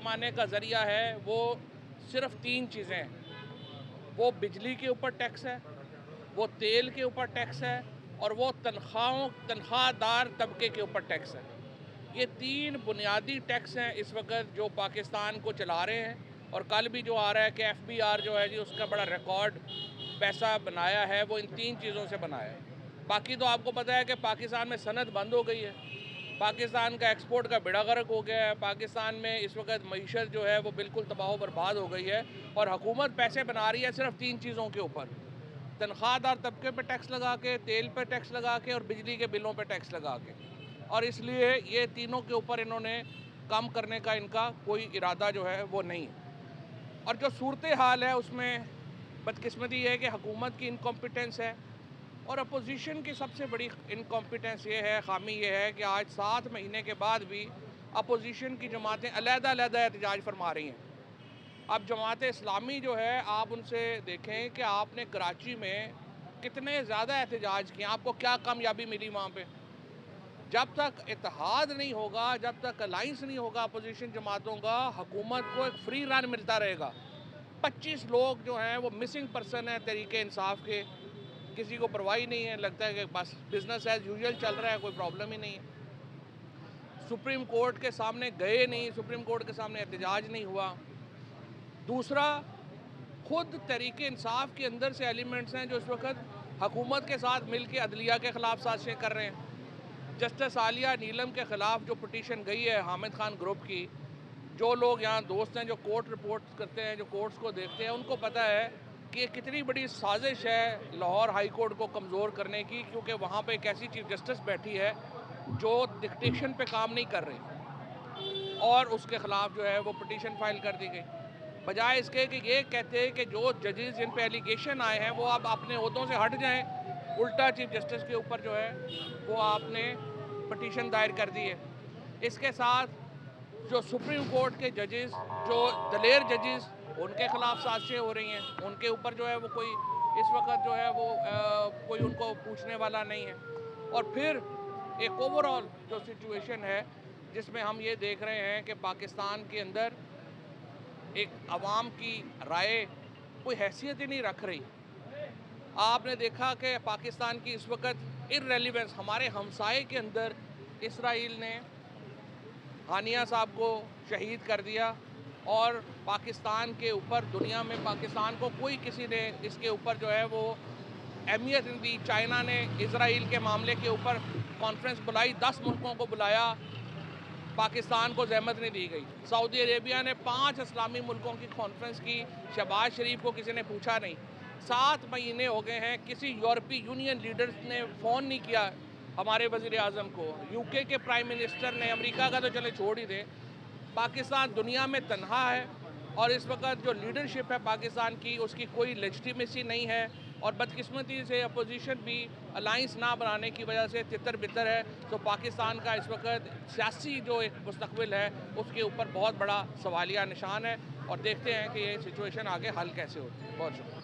कमाने का ज़रिया है वो सिर्फ 3 चीज़ें हैं। वो बिजली के ऊपर टैक्स है, वो तेल के ऊपर टैक्स है और वो तनख्वाहदार तबके के ऊपर टैक्स है। ये 3 बुनियादी टैक्स हैं इस वक्त जो पाकिस्तान को चला रहे हैं। और कल भी जो आ रहा है कि एफबीआर जो है जी उसका बड़ा रिकॉर्ड पैसा बनाया है, वो इन 3 चीज़ों से बनाया है। बाकी तो आपको पता है कि पाकिस्तान में सनत बंद हो गई है, पाकिस्तान का एक्सपोर्ट का बेड़ा गर्क हो गया है, पाकिस्तान में इस वक्त मईशत जो है वो बिल्कुल तबाह बर्बाद हो गई है। और हुकूमत पैसे बना रही है सिर्फ 3 चीज़ों के ऊपर, तनख्वाहदार तबके पे टैक्स लगा के, तेल पे टैक्स लगा के और बिजली के बिलों पे टैक्स लगा के। और इसलिए ये तीनों के ऊपर इन्होंने कम करने का इनका कोई इरादा जो है वो नहीं है। और जो सूरत हाल है उसमें बदकिस्मती ये है कि हुकूमत की इनकॉम्पिटेंस है और अपोजिशन की सबसे बड़ी इनकॉम्पिटेंस ये है, खामी ये है कि आज 7 महीने के बाद भी अपोजिशन की जमातें अलहदा एहतजाज फरमा रही हैं। अब जमात इस्लामी जो है, आप उनसे देखें कि आपने कराची में कितने ज़्यादा एहतजाज किए, आपको क्या कामयाबी मिली वहाँ पे। जब तक इत्तेहाद नहीं होगा, जब तक अलाइंस नहीं होगा अपोजिशन जमातों का, हुकूमत को एक फ्री रन मिलता रहेगा। 25 लोग जो हैं वो मिसिंग पर्सन है तरीके इंसाफ के, किसी को परवाही नहीं है, लगता है कि बस बिजनेस एज यूजुअल चल रहा है, कोई प्रॉब्लम ही नहीं है। सुप्रीम कोर्ट के सामने गए नहीं, सुप्रीम कोर्ट के सामने एहतजाज नहीं हुआ। दूसरा, खुद तरीके इंसाफ के अंदर से एलिमेंट्स हैं जो इस वक्त हुकूमत के साथ मिल के अदलिया के ख़िलाफ़ साजिशें कर रहे हैं। जस्टिस आलिया नीलम के ख़िलाफ़ जो पिटीशन गई है हामिद खान ग्रुप की, जो लोग यहाँ दोस्त हैं जो कोर्ट रिपोर्ट करते हैं, जो कोर्ट्स को देखते हैं, उनको पता है कि ये कितनी बड़ी साजिश है लाहौर हाई कोर्ट को कमज़ोर करने की, क्योंकि वहाँ पे एक ऐसी चीफ जस्टिस बैठी है जो डिक्टेशन पे काम नहीं कर रही और उसके ख़िलाफ़ जो है वो पिटीशन फाइल कर दी गई। बजाय इसके कि ये कहते हैं कि जो जजेस जिन पे एलिगेशन आए हैं वो आप अपने ओहदों से हट जाएं, उल्टा चीफ जस्टिस के ऊपर जो है वो आपने पिटीशन दायर कर दी है। इसके साथ जो सुप्रीम कोर्ट के जजेस, जो दलेर जजेस, उनके ख़िलाफ़ साजिशें हो रही हैं, उनके ऊपर जो है वो कोई इस वक्त जो है वो कोई उनको पूछने वाला नहीं है। और फिर एक ओवरऑल जो सिचुएशन है जिसमें हम ये देख रहे हैं कि पाकिस्तान के अंदर एक अवाम की राय कोई हैसियत ही नहीं रख रही। आपने देखा कि पाकिस्तान की इस वक्त इररेलेवेंस, हमारे हमसाए के अंदर इसराइल ने हानिया साहब को शहीद कर दिया और पाकिस्तान के ऊपर दुनिया में पाकिस्तान को कोई किसी ने इसके ऊपर जो है वो अहमियत नहीं दी। चाइना ने इसराइल के मामले के ऊपर कॉन्फ्रेंस बुलाई, 10 मुल्कों को बुलाया, पाकिस्तान को जहमत नहीं दी गई। सऊदी अरेबिया ने 5 इस्लामी मुल्कों की कॉन्फ्रेंस की, शहबाज शरीफ को किसी ने पूछा नहीं। 7 महीने हो गए हैं, किसी यूरोपीय यूनियन लीडर्स ने फ़ोन नहीं किया हमारे वज़ीर आज़म को। यूके के प्राइम मिनिस्टर ने, अमेरिका का तो चले छोड़ ही दें, पाकिस्तान दुनिया में तन्हा है और इस वक्त जो लीडरशिप है पाकिस्तान की उसकी कोई लेजिटिमेसी नहीं है। और बदकिस्मती से अपोजिशन भी अलाइंस ना बनाने की वजह से तितर बितर है। तो पाकिस्तान का इस वक्त सियासी जो एक मुस्तकबिल है उसके ऊपर बहुत बड़ा सवालिया निशान है और देखते हैं कि ये सिचुएशन आगे हल कैसे होती है। बहुत शुक्रिया।